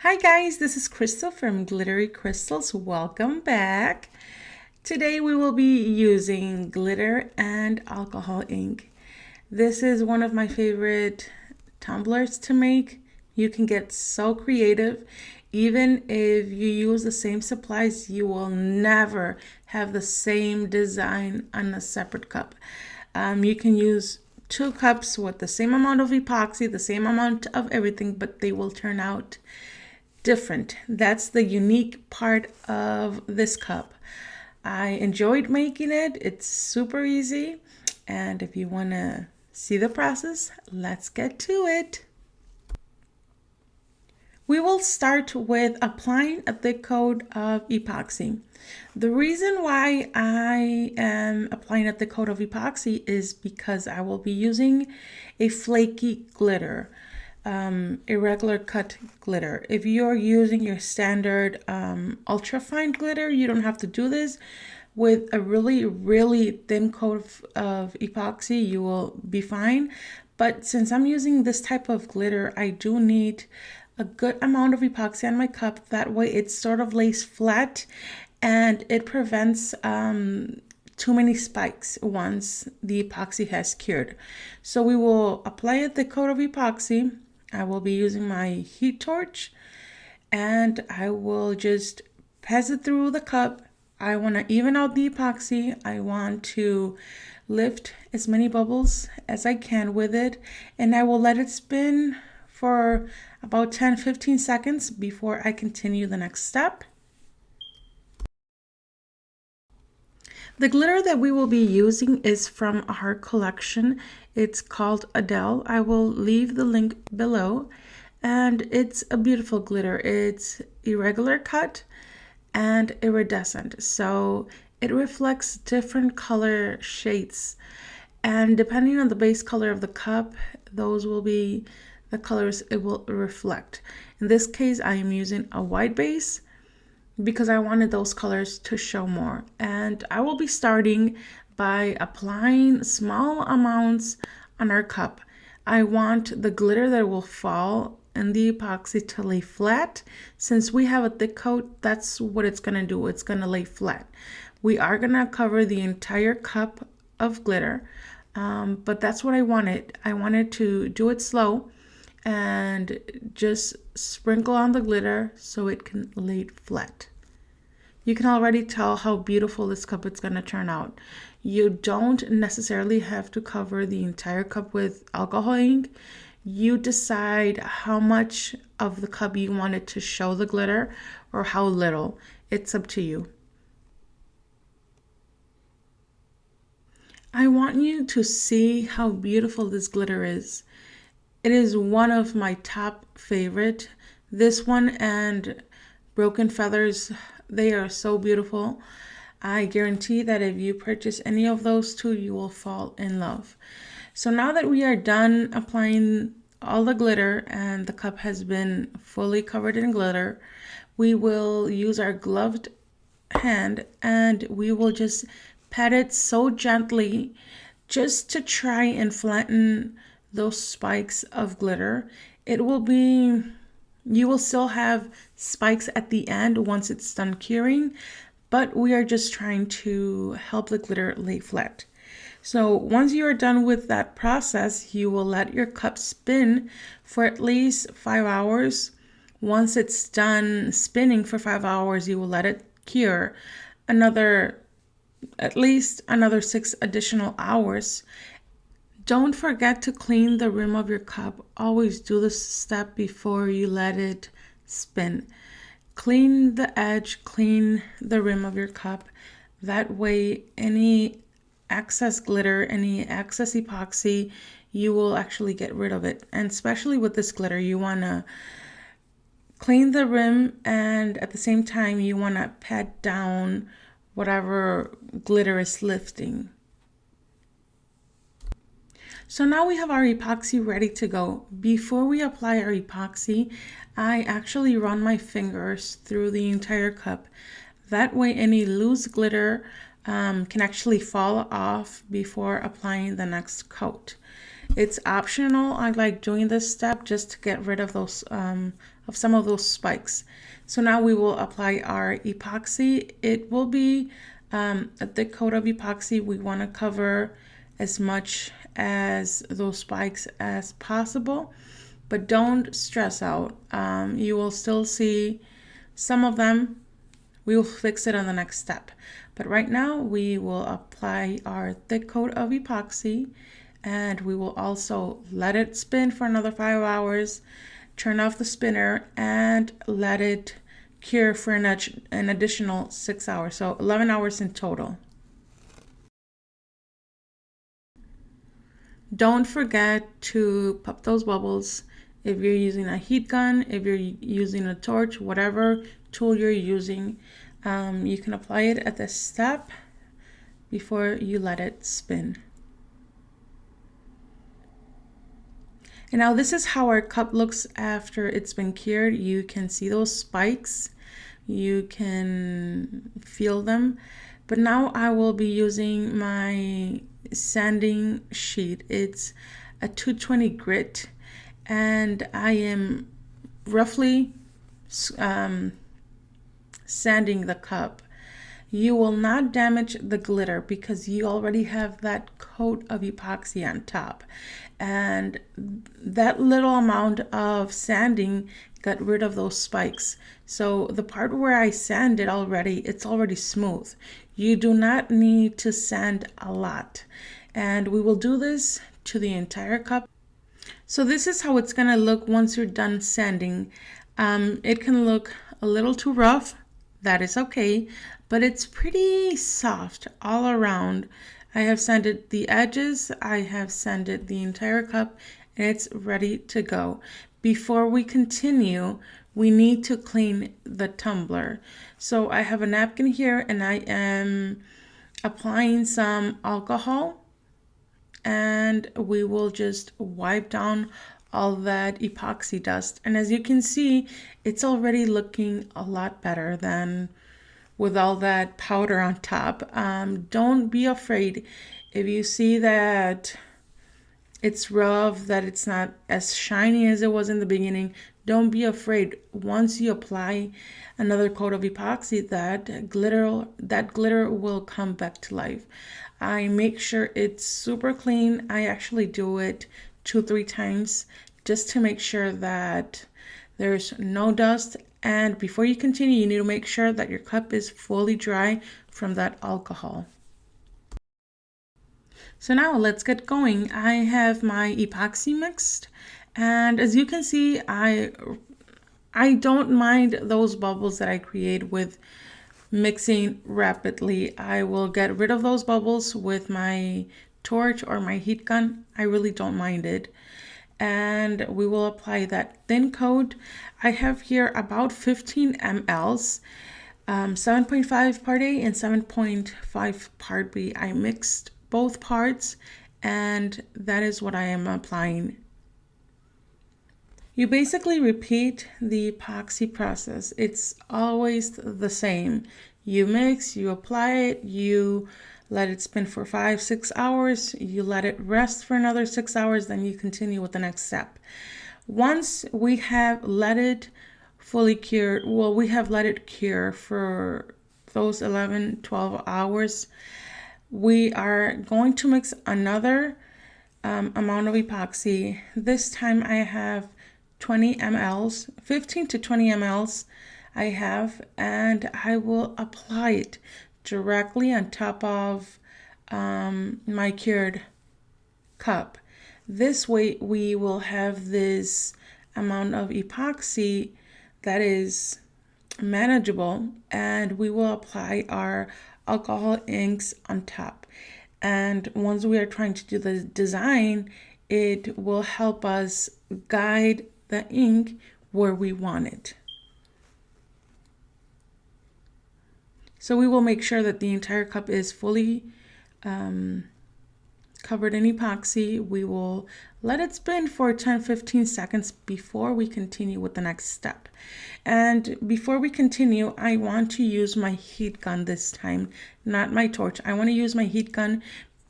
Hi guys, this is Crystal from Glittery Crystals. Welcome back. Today we will be using glitter and alcohol ink. This is one of my favorite tumblers to make. You can get so creative. Even if you use the same supplies, you will never have the same design on a separate cup. You can use 2 cups with the same amount of epoxy, the same amount of everything, but they will turn out different. That's the unique part of this cup. I enjoyed making it. It's super easy. And if you want to see the process, let's get to it. We will start with applying a thick coat of epoxy. The reason why I am applying a thick coat of epoxy is because I will be using a flaky glitter. Irregular cut glitter. If you're using your standard ultra fine glitter, you don't have to do this. With a really thin coat of epoxy, you will be fine. But since I'm using this type of glitter, I do need a good amount of epoxy on my cup. That way it sort of lays flat and it prevents too many spikes once the epoxy has cured. So we will apply a thick coat of epoxy. I will be using my heat torch and I will just pass it through the cup. I want to even out the epoxy. I want to lift as many bubbles as I can with it, and I will let it spin for about 10-15 seconds before I continue the next step. The glitter that we will be using is from our collection. It's called Adele. I will leave the link below. And it's a beautiful glitter. It's irregular cut and iridescent. So it reflects different color shades. And depending on the base color of the cup, those will be the colors it will reflect. In this case, I am using a white base because I wanted those colors to show more. And I will be starting by applying small amounts on our cup. I want the glitter that will fall in the epoxy to lay flat. Since we have a thick coat, that's what it's gonna do. It's gonna lay flat. We are gonna cover the entire cup of glitter, but that's what I wanted. I wanted to do it slow and just sprinkle on the glitter so it can lay flat. You can already tell how beautiful this cup is going to turn out. You don't necessarily have to cover the entire cup with alcohol ink. You decide how much of the cup you want it to show the glitter or how little. It's up to you. I want you to see how beautiful this glitter is. It is one of my top favorite. This one and Broken Feathers, they are so beautiful. I guarantee that if you purchase any of those two, you will fall in love. So now that we are done applying all the glitter and the cup has been fully covered in glitter, we will use our gloved hand and we will just pat it so gently just to try and flatten those spikes of glitter. You will still have spikes at the end once it's done curing, but we are just trying to help the glitter lay flat. So once you are done with that process, you will let your cup spin for at least 5 hours. Once it's done spinning for 5 hours, you will let it cure at least another 6 additional hours. Don't forget to clean the rim of your cup. Always do this step before you let it spin. Clean the edge, clean the rim of your cup. That way, any excess glitter, any excess epoxy, you will actually get rid of it. And especially with this glitter, you want to clean the rim and at the same time, you want to pat down whatever glitter is lifting. So now we have our epoxy ready to go. Before we apply our epoxy, I actually run my fingers through the entire cup. That way any loose glitter can actually fall off before applying the next coat. It's optional. I like doing this step just to get rid of those of some of those spikes. So now we will apply our epoxy. It will be a thick coat of epoxy. We want to cover as much as those spikes as possible, but don't stress out. You will still see some of them. We will fix it on the next step. But right now we will apply our thick coat of epoxy, and we will also let it spin for another 5 hours, turn off the spinner, and let it cure for an additional 6 hours. So 11 hours in total. Don't forget to pop those bubbles. If you're using a heat gun, if you're using a torch, whatever tool you're using, you can apply it at this step before you let it spin. And now this is how our cup looks after it's been cured. You can see those spikes, you can feel them. But now I will be using my sanding sheet. It's a 220 grit, and I am roughly sanding the cup. You will not damage the glitter because you already have that coat of epoxy on top. And that little amount of sanding got rid of those spikes. So the part where I sanded already, it's already smooth. You do not need to sand a lot. And we will do this to the entire cup. So this is how it's gonna look once you're done sanding. It can look a little too rough. That is okay, but it's pretty soft all around. I have sanded the edges, I have sanded the entire cup, and it's ready to go. Before we continue, we need to clean the tumbler. So I have a napkin here, and I am applying some alcohol, and we will just wipe down all that epoxy dust. And as you can see, it's already looking a lot better than with all that powder on top. Don't be afraid if you see that it's rough, that it's not as shiny as it was in the beginning. Don't be afraid. Once you apply another coat of epoxy, that glitter will come back to life. I make sure it's super clean. I actually do it 2-3 times just to make sure that there's no dust. And before you continue, you need to make sure that your cup is fully dry from that alcohol. So now let's get going. I have my epoxy mixed, and as you can see, I don't mind those bubbles that I create with mixing rapidly. I will get rid of those bubbles with my torch or my heat gun. I really don't mind it. And we will apply that thin coat. I have here about 15 mLs, 7.5 part A and 7.5 part B. I mixed both parts, and that is what I am applying. You basically repeat the epoxy process. It's always the same. You mix, you apply it, you let it spin for 5-6 hours, you let it rest for another 6 hours, then you continue with the next step. Once we have let it fully cure, well, we have let it cure for those 11-12 hours, we are going to mix another amount of epoxy. This time I have 20 mLs, 15 to 20 mLs I have, and I will apply it directly on top of my cured cup. This way we will have this amount of epoxy that is manageable, and we will apply our alcohol inks on top. And once we are trying to do the design, it will help us guide the ink where we want it. So we will make sure that the entire cup is fully covered in epoxy. We will let it spin for 10-15 seconds before we continue with the next step. And before we continue, I want to use my heat gun this time, not my torch. I want to use my heat gun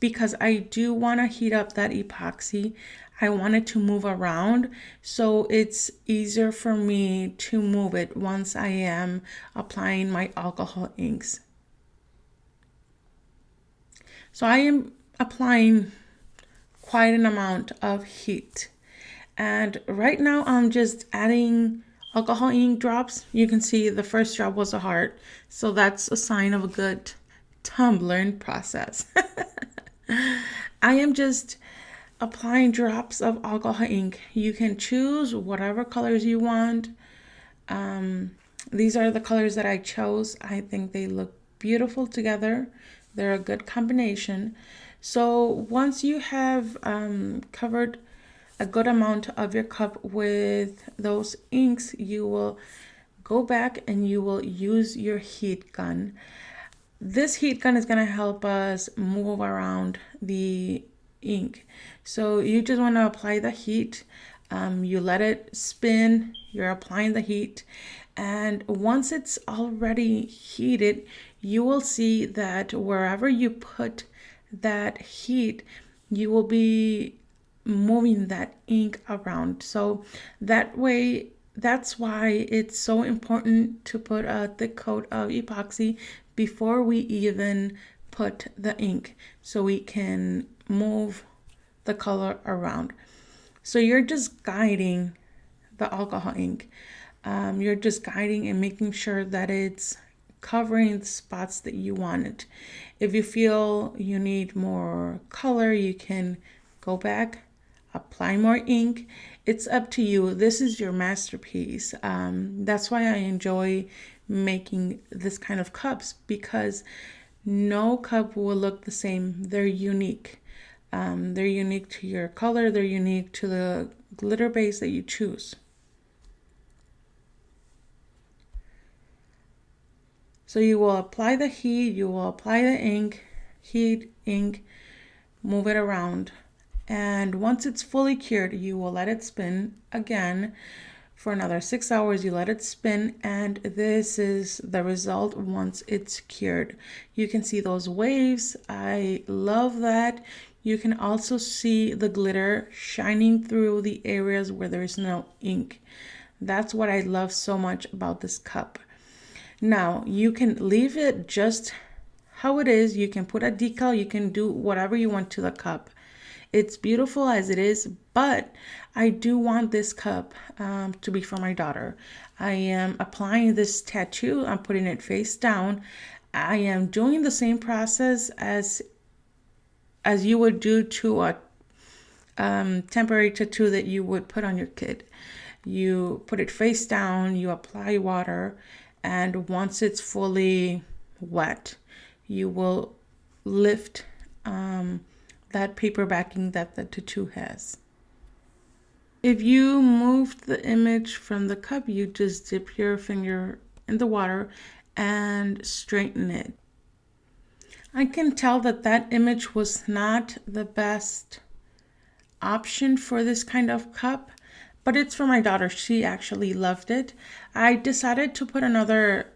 because I do want to heat up that epoxy. I want it to move around, so it's easier for me to move it once I am applying my alcohol inks. So I am applying quite an amount of heat. And right now I'm just adding alcohol ink drops. You can see the first drop was a heart, so that's a sign of a good tumbling process. I am just applying drops of alcohol ink. You can choose whatever colors you want. These are the colors that I chose. I think they look beautiful together. They're a good combination. So once you have covered a good amount of your cup with those inks, you will go back and you will use your heat gun. This heat gun is going to help us move around the ink. So you just want to apply the heat. You let it spin. You're applying the heat. And once it's already heated, you will see that wherever you put that heat, you will be moving that ink around. So that way, that's why it's so important to put a thick coat of epoxy before we even put the ink, so we can move the color around. So you're just guiding the alcohol ink. You're just guiding and making sure that it's covering the spots that you want it. If you feel you need more color, you can go back, apply more ink. It's up to you. This is your masterpiece. That's why I enjoy making this kind of cups, because no cup will look the same. They're unique. They're unique to your color. They're unique to the glitter base that you choose. So you will apply the heat, you will apply the ink, heat, ink, move it around. And once it's fully cured, you will let it spin again for another 6 hours. You let it spin, and this is the result once it's cured. You can see those waves. I love that. You can also see the glitter shining through the areas where there is no ink. That's what I love so much about this cup. Now, you can leave it just how it is. You can put a decal. You can do whatever you want to the cup. It's beautiful as it is, but I do want this cup to be for my daughter. I am applying this tattoo. I'm putting it face down. I am doing the same process as you would do to a temporary tattoo that you would put on your kid. You put it face down, you apply water, and once it's fully wet, you will lift that paper backing that the tattoo has. If you moved the image from the cup, you just dip your finger in the water and straighten it. I can tell that that image was not the best option for this kind of cup, but it's for my daughter. She actually loved it. I decided to put another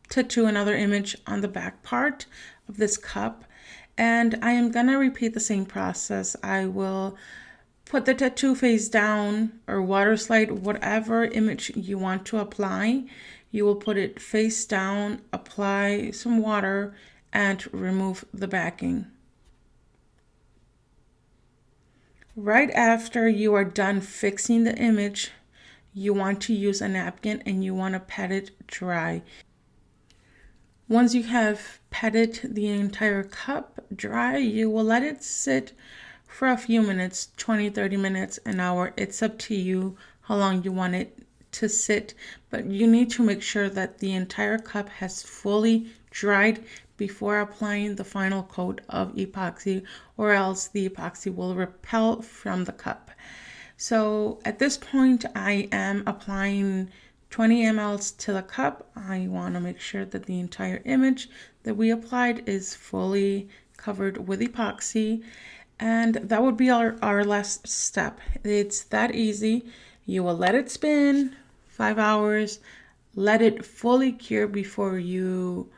tattoo, another image on the back part of this cup, and I am gonna repeat the same process. I will put the tattoo face down or water slide, whatever image you want to apply. You will put it face down, apply some water, and remove the backing. Right after you are done fixing the image, you want to use a napkin and you want to pat it dry. Once you have patted the entire cup dry, you will let it sit for a few minutes, 20, 30 minutes, an hour. It's up to you how long you want it to sit, but you need to make sure that the entire cup has fully dried before applying the final coat of epoxy, or else the epoxy will repel from the cup. So at this point, I am applying 20 ml to the cup. I want to make sure that the entire image that we applied is fully covered with epoxy. And that would be our last step. It's that easy. You will let it spin 5 hours, let it fully cure before you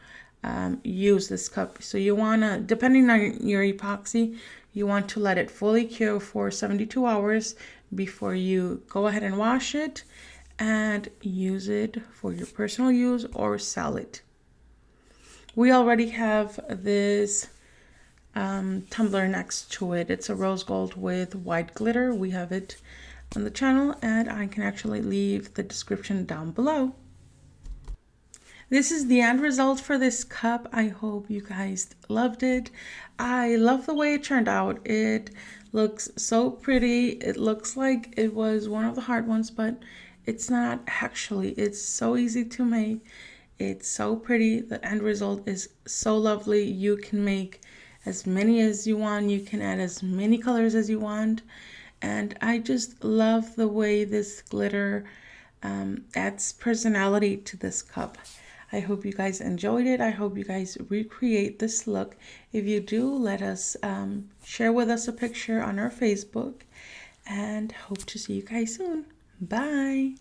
use this cup. So you want to, depending on your epoxy, you want to let it fully cure for 72 hours before you go ahead and wash it and use it for your personal use or sell it. We already have this tumbler next to it. It's a rose gold with white glitter. We have it on the channel, and I can actually leave the description down below. This is the end result for this cup. I hope you guys loved it. I love the way it turned out. It looks so pretty. It looks like it was one of the hard ones, but it's not actually. It's so easy to make. It's so pretty. The end result is so lovely. You can make as many as you want. You can add as many colors as you want. And I just love the way this glitter adds personality to this cup. I hope you guys enjoyed it. I hope you guys recreate this look. If you do, let us share with us a picture on our Facebook, and hope to see you guys soon. Bye.